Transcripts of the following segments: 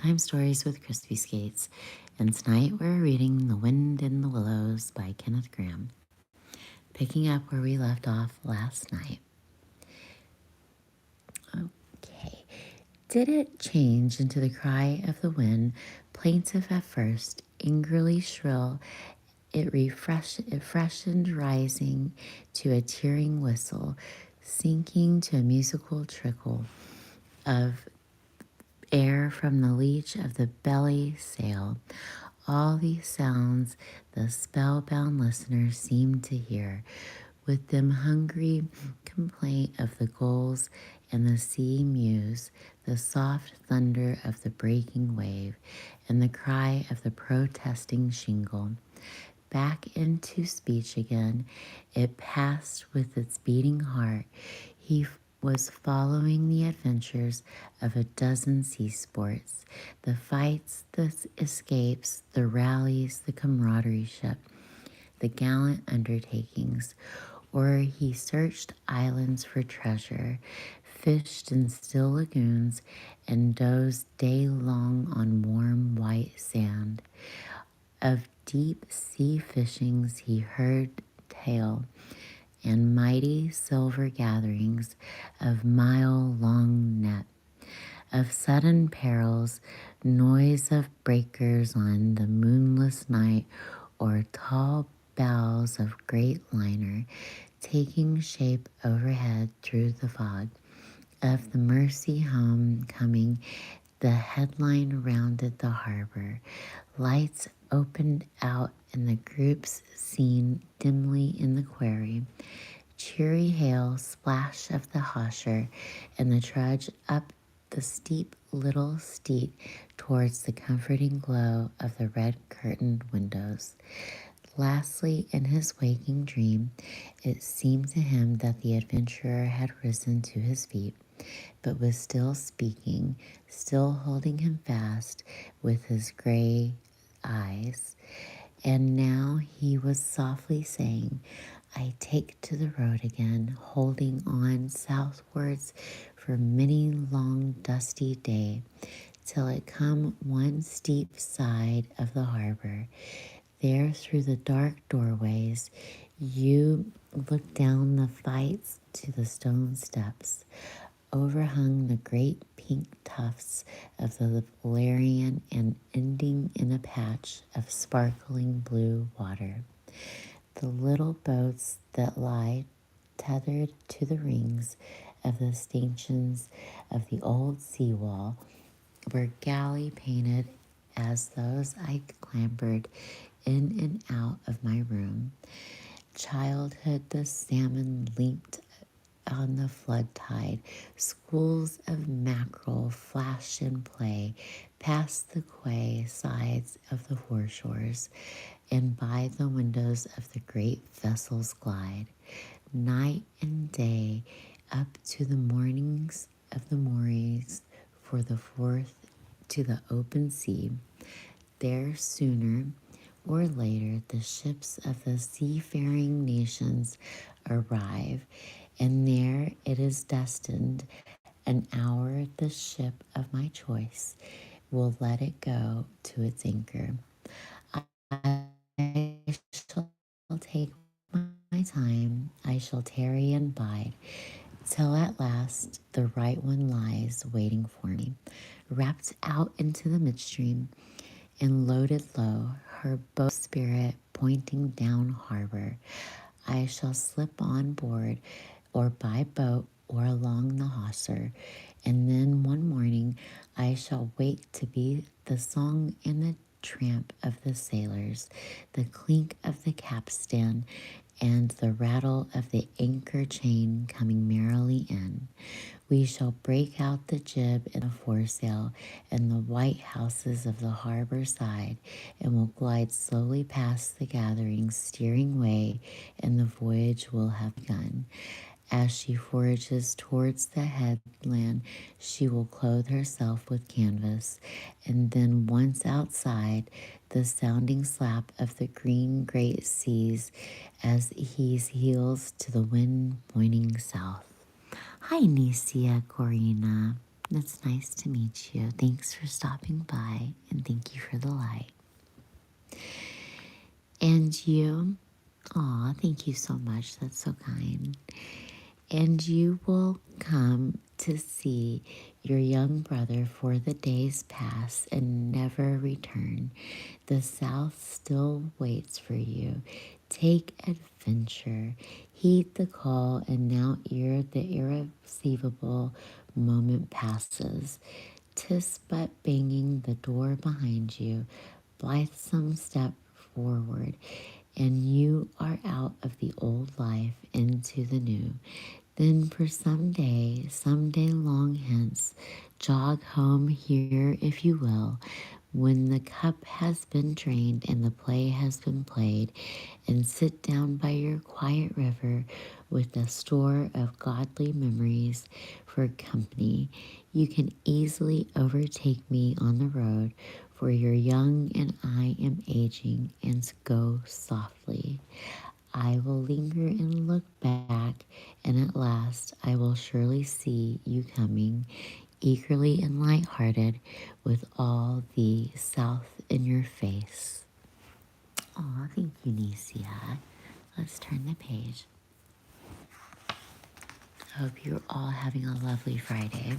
Bedtime Stories with CrispySkates, and tonight we're reading The Wind in the Willows by Kenneth Grahame, picking up where we left off last night. Okay, did it change into the cry of the wind, plaintive at first, angrily shrill? It freshened, rising to a tearing whistle, sinking to a musical trickle of air from the leech of the belly sail. All these sounds the spellbound listener seemed to hear, with them hungry complaint of the gulls and the sea mews, the soft thunder of the breaking wave, and the cry of the protesting shingle. Back into speech again, it passed with its beating heart. He was following the adventures of a dozen sea sports, the fights, the escapes, the rallies, the camaraderie-ship, the gallant undertakings, or he searched islands for treasure, fished in still lagoons, and dozed day long on warm white sand. Of deep sea fishings he heard tale, and mighty silver gatherings of mile-long net, of sudden perils, noise of breakers on the moonless night, or tall bows of great liner taking shape overhead through the fog, of the Mercy home coming. The headline rounded the harbor. Lights opened out and the groups seen dimly in the quarry. Cheery hail, splash of the hawser, and the trudge up the steep little steep towards the comforting glow of the red-curtained windows. Lastly, in his waking dream, it seemed to him that the adventurer had risen to his feet, but was still speaking, still holding him fast with his gray eyes. And now he was softly saying, I take to the road again, holding on southwards for many long dusty day, till it come one steep side of the harbor. There through the dark doorways you look down the flights to the stone steps, overhung the great pink tufts of the valerian and ending in a patch of sparkling blue water. The little boats that lie tethered to the rings of the stanchions of the old seawall were galley painted as those I clambered in and out of my room. Childhood, the salmon leaped on the flood tide. Schools of mackerel flash and play past the quay sides of the foreshores, and by the windows of the great vessels glide. Night and day, up to the mornings of the moorings for the fourth to the open sea. There sooner or later the ships of the seafaring nations arrive, and there it is destined an hour the ship of my choice will let it go to its anchor. I shall take my time, I shall tarry and bide, till at last the right one lies waiting for me, wrapped out into the midstream, and loaded low, her bowsprit pointing down harbor. I shall slip on board, or by boat, or along the hawser, and then one morning I shall wake to be the song and the tramp of the sailors, the clink of the capstan, and the rattle of the anchor chain coming merrily in. We shall break out the jib and the foresail and the white houses of the harbor side, and will glide slowly past the gathering steering way, and the voyage will have begun. As she forges towards the headland, she will clothe herself with canvas, and then once outside, the sounding slap of the green great seas as he heels to the wind pointing south. Hi, Nicia Corina. It's nice to meet you. Thanks for stopping by, and thank you for the light. And you, aw, thank you so much. That's so kind. And you will come to see your young brother, for the days pass and never return. The South still waits for you. Take adventure, heed the call, and now ere the irreceivable moment passes. 'Tis but banging the door behind you, blithesome step forward, and you are out of the old life into the new. Then for some day long hence, jog home here if you will, when the cup has been drained and the play has been played, and sit down by your quiet river with a store of godly memories for company. You can easily overtake me on the road, for you're young and I am aging, and go softly. I will linger and look back, and at last I will surely see you coming, eagerly and light-hearted, with all the South in your face. Aw, thank you, Nicia. Let's turn the page. I hope you're all having a lovely Friday.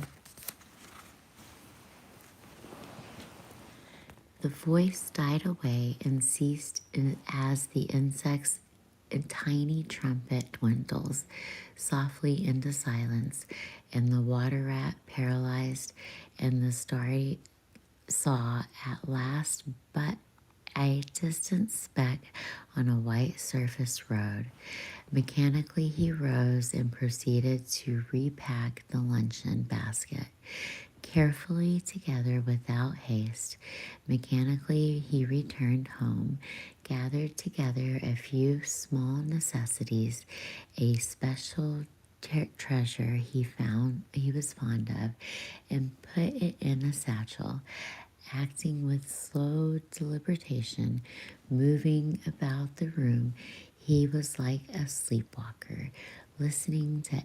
The voice died away and ceased as the insect's tiny trumpet dwindles softly into silence, and the water rat paralyzed, and the starry saw at last but a distant speck on a white surfaced road. Mechanically he rose and proceeded to repack the luncheon basket. Carefully together without haste, mechanically he returned home, gathered together a few small necessities, a special treasure he was fond of, and put it in a satchel. Acting with slow deliberation, moving about the room, he was like a sleepwalker, listening to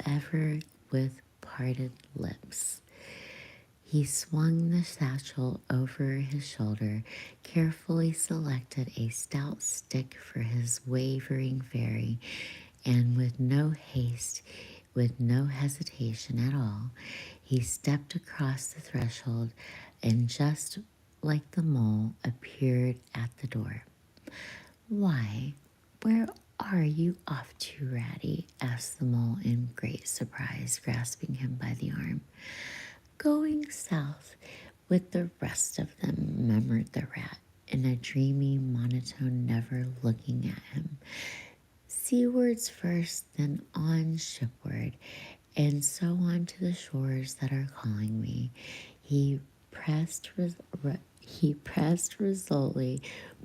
ever with parted lips. He swung the satchel over his shoulder, carefully selected a stout stick for his wavering fairy, and with no haste, with no hesitation at all, he stepped across the threshold and just like the mole appeared at the door. Why, where are you off to, Ratty? Asked the mole in great surprise, grasping him by the arm. Going south with the rest of them, murmured the rat in a dreamy monotone, never looking at him. Seawards first, then on shipward, and so on to the shores that are calling me. He pressed resolutely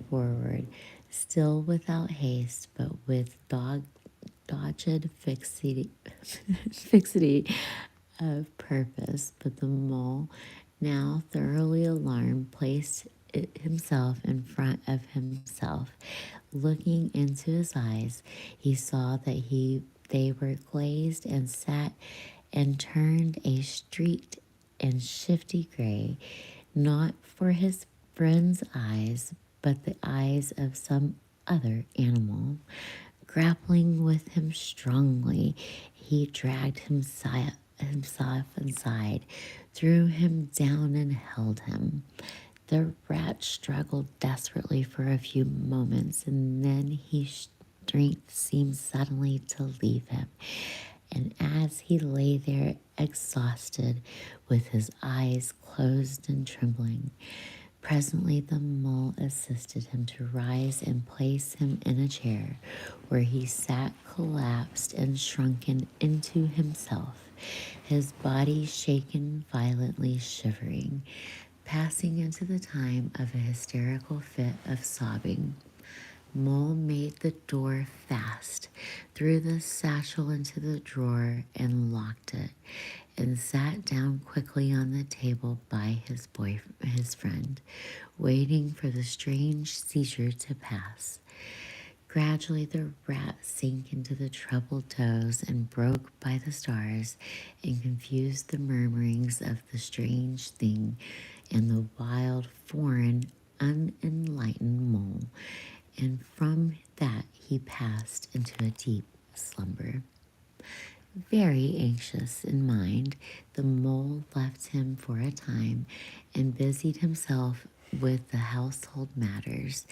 forward, still without haste, but with dogged fixity of purpose. But the mole, now thoroughly alarmed, placed himself in front of himself. Looking into his eyes, he saw that they were glazed and set and turned a streaked and shifty gray, not for his friend's eyes, but the eyes of some other animal. Grappling with him strongly, he dragged himself inside, threw him down, and held him. The rat struggled desperately for a few moments, and then his strength seemed suddenly to leave him. And as he lay there exhausted, with his eyes closed and trembling, presently the mole assisted him to rise and place him in a chair, where he sat collapsed and shrunken into himself, his body shaken, violently shivering, passing into the time of a hysterical fit of sobbing. Mole made the door fast, threw the satchel into the drawer and locked it, and sat down quickly on the table by his friend, waiting for the strange seizure to pass. Gradually, the rat sank into the troubled toes and broke by the stars and confused the murmurings of the strange thing and the wild, foreign, unenlightened mole. And from that, he passed into a deep slumber. Very anxious in mind, the mole left him for a time and busied himself with the household matters.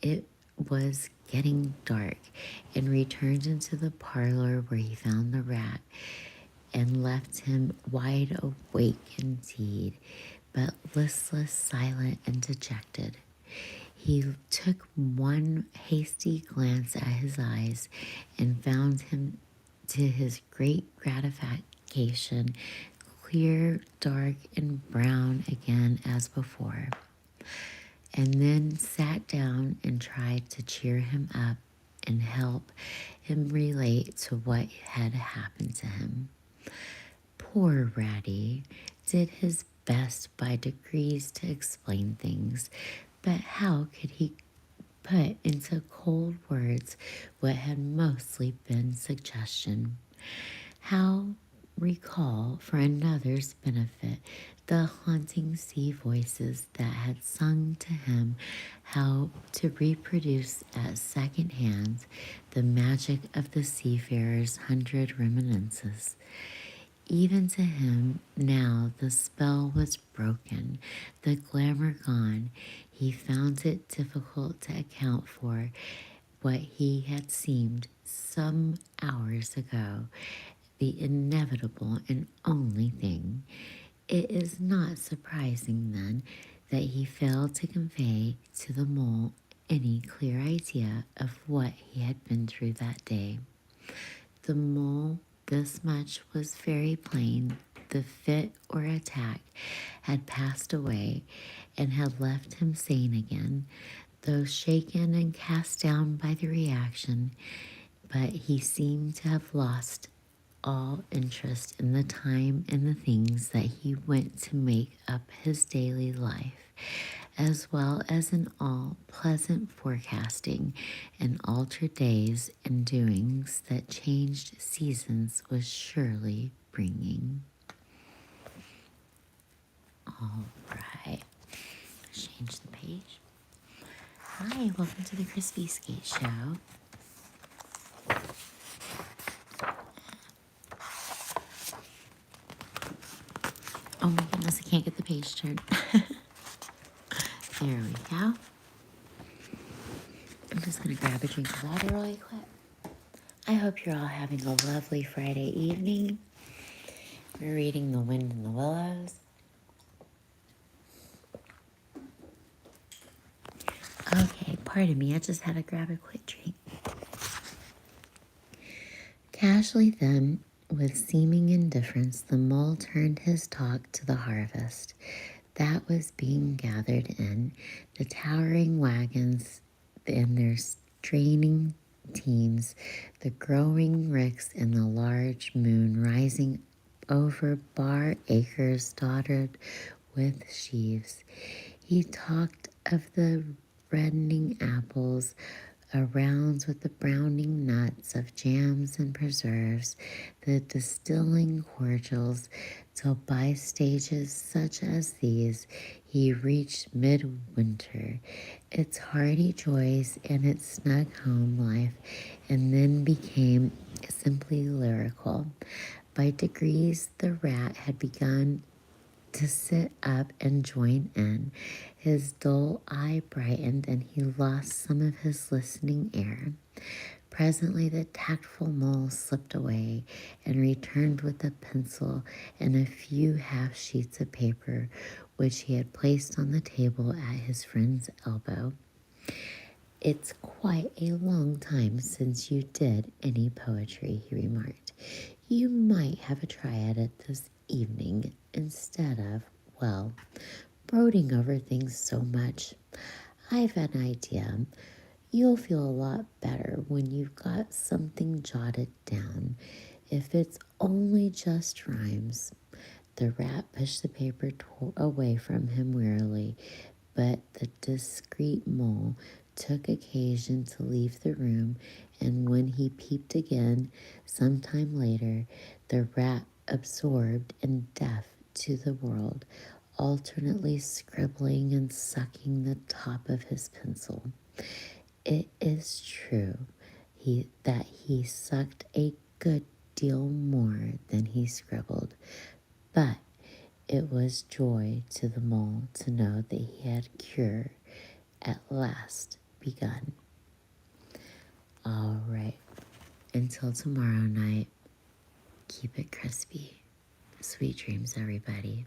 It was getting dark and returned into the parlor where he found the rat and left him wide awake indeed, but listless, silent, and dejected. He took one hasty glance at his eyes and found him, to his great gratification, clear, dark, and brown again as before, and then sat down and tried to cheer him up and help him relate to what had happened to him. Poor Ratty did his best by degrees to explain things, but how could he put into cold words what had mostly been suggestion? How recall for another's benefit the haunting sea voices that had sung to him? How to reproduce at second hand the magic of the seafarer's 100 reminiscences? Even to him now the spell was broken, the glamour gone. He found it difficult to account for what he had seemed some hours ago, the inevitable and only thing. It is not surprising, then, that he failed to convey to the mole any clear idea of what he had been through that day. The mole, this much was very plain. The fit or attack had passed away and had left him sane again, though shaken and cast down by the reaction, but he seemed to have lost all interest in the time and the things that he went to make up his daily life, as well as in all pleasant forecasting and altered days and doings that changed seasons was surely bringing. All right, change the page. Hi, welcome to the CrispySkates show. Oh my goodness, I can't get the page turned. There we go. I'm just going to grab a drink of water really quick. I hope you're all having a lovely Friday evening. We're reading The Wind in the Willows. Okay, pardon me, I just had to grab a quick drink. Casually then, with seeming indifference, the mole turned his talk to the harvest that was being gathered in, the towering wagons and their straining teams, the growing ricks and the large moon rising over bare acres dotted with sheaves. He talked of the reddening apples, arounds with the browning nuts of jams and preserves, the distilling cordials, till by stages such as these he reached midwinter, its hearty joys and its snug home life, and then became simply lyrical. By degrees the rat had begun to sit up and join in. His dull eye brightened and he lost some of his listening air. Presently the tactful mole slipped away and returned with a pencil and a few half sheets of paper which he had placed on the table at his friend's elbow. "It's quite a long time since you did any poetry," he remarked. "You might have a try at it this evening instead of, well, brooding over things so much. I've an idea. You'll feel a lot better when you've got something jotted down, if it's only just rhymes." The rat pushed the paper away from him wearily, but the discreet mole took occasion to leave the room, and when he peeped again some time later, the rat, absorbed and deaf to the world, alternately scribbling and sucking the top of his pencil. It is true that he sucked a good deal more than he scribbled, but it was joy to the mole to know that he had cure at last begun. All right, until tomorrow night, keep it crispy. Sweet dreams, everybody.